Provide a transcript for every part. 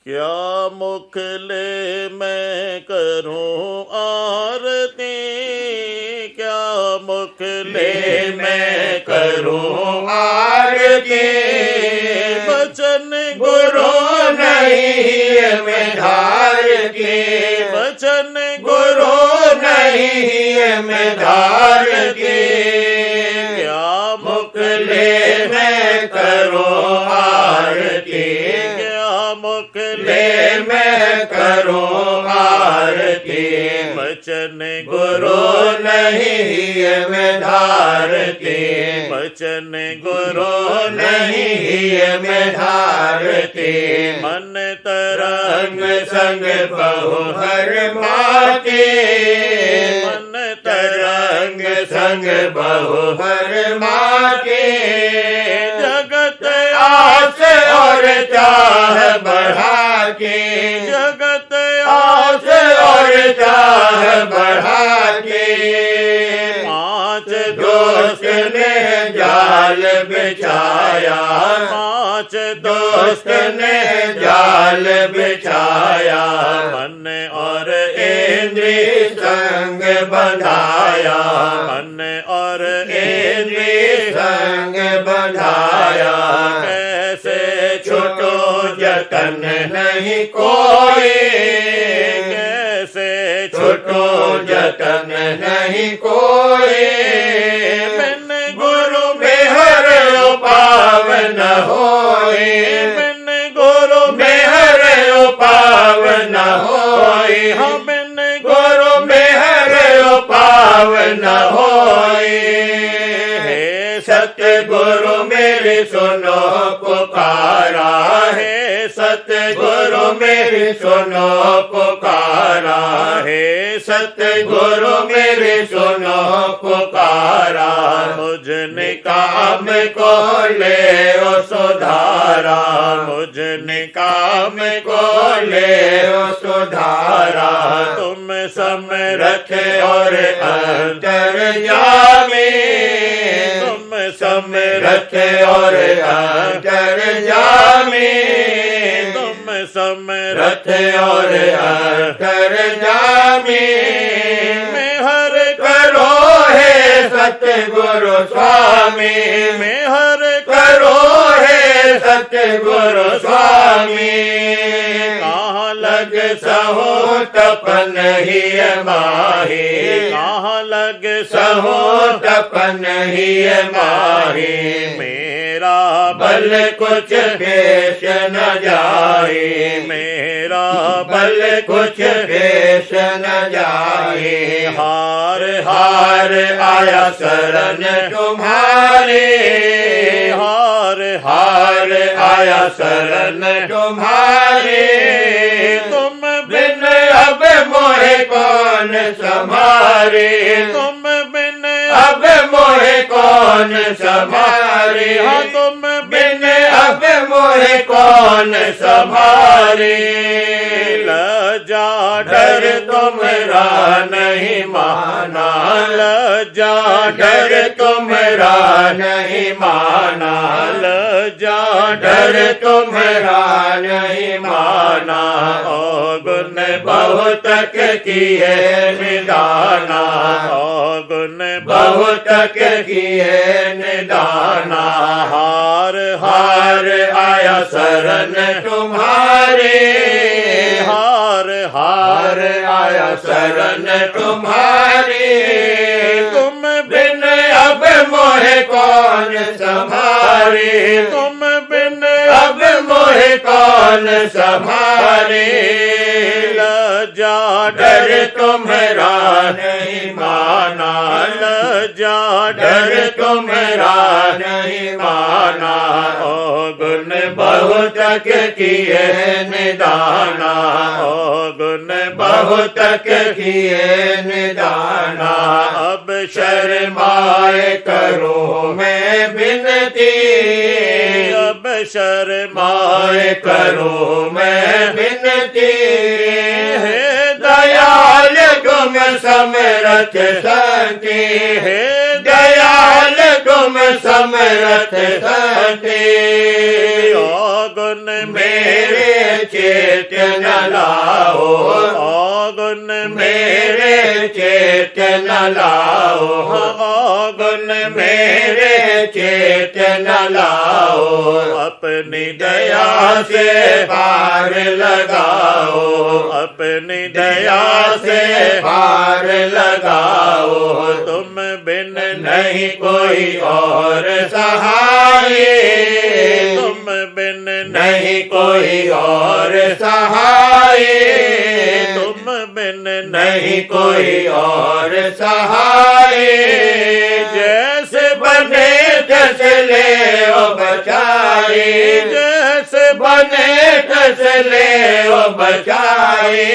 क्या मुख ले मैं करूं आरती, क्या मुख ले मैं करूं आरती। बचन गुरु नहीं मैं धार की, बचन गुरु नहीं मैं धार की। क्या मुख ले मैं करूं आरती, क्या मुख ले मैं करूं आरती। बचन गुरु नहीं मैं धार की, बचन गुरु नहीं मैं धार की। मन तरंग संग बहु हर माती, मन तरंग संग बहु हर माती। जगत आस और चाह बढ़ा के, जगत आस और चाह बढ़ा के। पांच दोस्त ने जाल बिछाया, पांच दोस्त ने जाल बिछाया। मन और इंद्रिय संग बंधाया, मन और इंद्रिय संग बंधाया। कैसे छूटो जतन नहीं कोई, कैसे छूटो जतन नहीं कोई। बिन गुरु मेहर पावन होए, बिन गुरु मेहर पावन होए। हम बिन गुरु मेहर पावन होए। हे सतगुरु मेरी सुनो पुकारा, हे सतगुरु मेरी सुनो पुकारा। हे सतगुरु मेरी सुनो पुकारा। मुझ निकाम को ले ओ सुधारा, मुझ निकाम को ले ओ सुधारा। तुम समरथ और अंतर्यामी, तुम समरथ और अंतर्यामी। तुम समरथ और अंतर्यामी। मेहर करो हे सतगुरु स्वामी, मेहर करो हे सतगुरु स्वामी। कहाँ लग सहो तपन ही माही, कहाँ लग सहो तपन ही माही। मेरा बल कुछ पेश न जाए, मेरा बल कुछ पेश न जाए। हार हार आया शरण तुम्हारे, हार हार आया शरण तुम्हारे। तुम बिन अब मोहे कौन संभारे, तुम बिन अब मोहे कौन संभारे। हाँ तुम बिन अब मोहे कौन संभारे। लज्जा डर तुमरा नहीं माना, लज्जा डर तुमरा नहीं माना। लज्जा डर तुमरा नहीं माना। ओ गुण बहुत किए निदाना, ओ गुण बहुत किए निदाना। हार हार आया शरण तुम्हारे, हार हार आया शरण तुम्हारे। तुम बिन अब मोहे कौन संभारे, तुम बिन अब मोहे कौन संभारे। लज्जा डर तुम्हारा नहीं माना, लज्जा डर तुम्हारा नहीं माना। ओ गुण बहुत किए निदाना, ओ गुण बहुत किए निदाना। अब शर्माए करूं मैं बिनती, अब शर्माए करूं मैं बिनती। हे दयाल तुम समरथ शक्ति, हे दयाल तुम समरथ शक्ति। गुण मेरे चेत न लाओ, गुण मेरे चेत न लाओ, गुण मेरे चेत न लाओ। अपनी दया से पार लगाओ, अपनी दया से पार लगाओ। तुम बिन नहीं कोई और सहाय, तुम बिन नहीं कोई और सहाय, तुम बिन नहीं कोई और सहाय। जैसे बने तैसे ले ओ बचाए, जैसे बने तैसे ले ओ बचाए।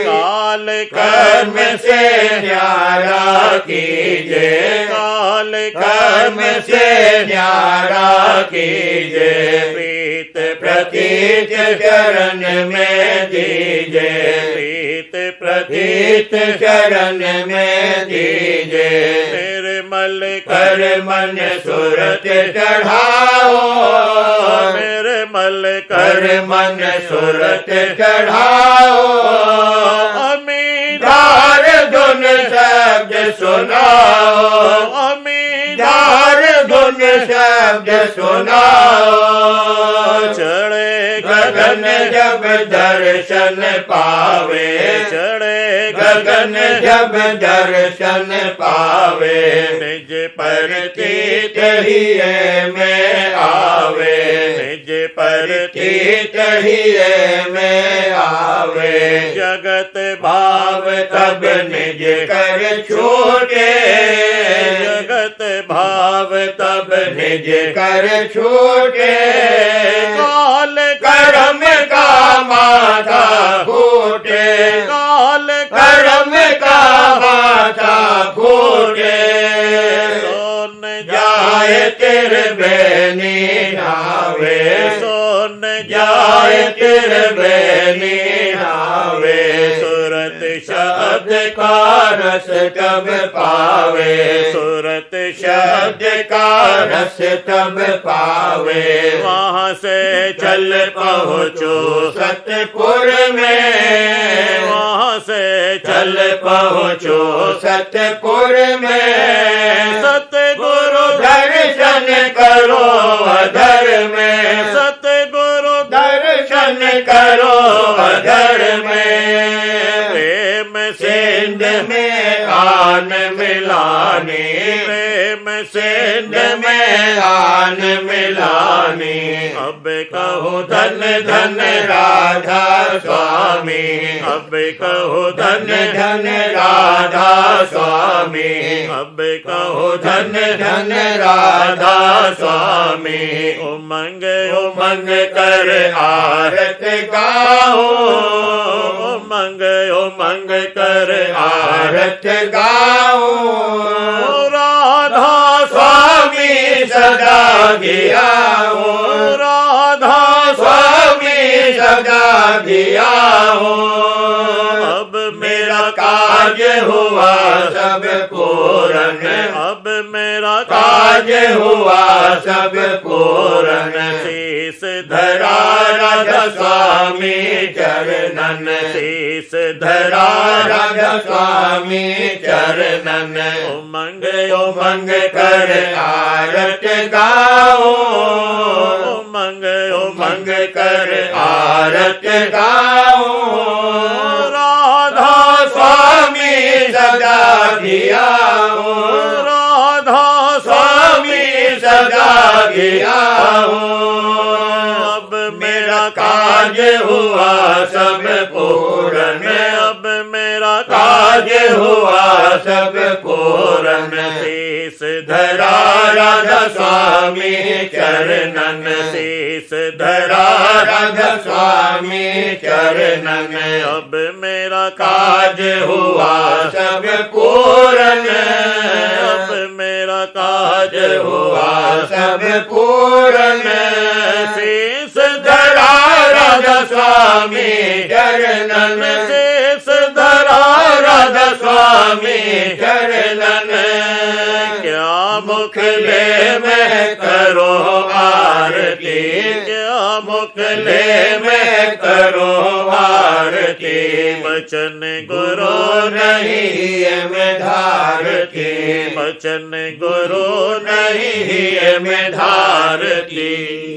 काल कर्म से न्यारा कीजे, काल कर्म से न्यारा कीजे। प्रीत प्रतीत चरण में दीजे, प्रीत प्रतीत चरण में दीजे। निर्मल कर मन सुरत चढ़ाओ, निर्मल कर मन सुरत चढ़ाओ। अमीदार धुन शब्द सुनाओ, अमीदार धुन शब्द सुनाओ। चढ़े गगन जब दर्शन पावे, चढ़े गगन जब दर्शन पावे। निज प्रतीत ही में आवे, निज प्रतीत ही में आवे। जगत भाव तब निज कर छूटे, जगत भाव तब निज कर छूटे। काल कर्म का माथा फूटे, काल कर्म का माथा फूटे। सोन जाए तेरे बेनी नावे, सोन जाए तेरे बेनी नावे। सुरत शब्द का रस तब पावे, सुरत शब्द का रस तब पावे। वहाँ से चल पहुँचो सतपुर में, वहाँ से चल पहुँचो सतपुर में। सतगुरु दर्शन करो अधर में, सतगुरु दर्शन करो अधर में। प्रेम सिंध में आन मिलानी, प्रेम सिंध में आन मिलानी। अब कहो धन धन राधा स्वामी, अब कहो धन धन राधा स्वामी, अब कहो धन धन राधा स्वामी। उमंग उमंग कर आरत गाओ, उमंग उमंग कर आरत गाओ। राधा स्वामी सदा धियाओ, राधा स्वामी सदा धियाओ। अब मेरा काज हुआ सब पूरन, अब मेरा काज हुआ सब पूरन। शीस धरा राधा स्वामी चरणन, शीस धरा राधा स्वामी चरणन। उमंग उमंग कर आरत गाओ, उमंग उमंग कर आरत गाओ। राधा स्वामी सदा धियाओ, राधा स्वामी सदा धियाओ। अब मेरा काज हुआ सब पूरन, अब मेरा काज हुआ सब पूरन। शीस धरा राधा स्वामी चरणन, शीस धरा राधा स्वामी चरणन। अब मेरा काज हुआ सब पूरन, अब मेरा काज हुआ सब पूरन। शीस धरा राधा स्वामी चरणन, शीस धरा राधा स्वामी चरणन, क्या मुखले में करो आरती, क्या मुखले में करो आरती, बचन गुरु नहीं में धारती, बचन गुरु नहीं में धारती।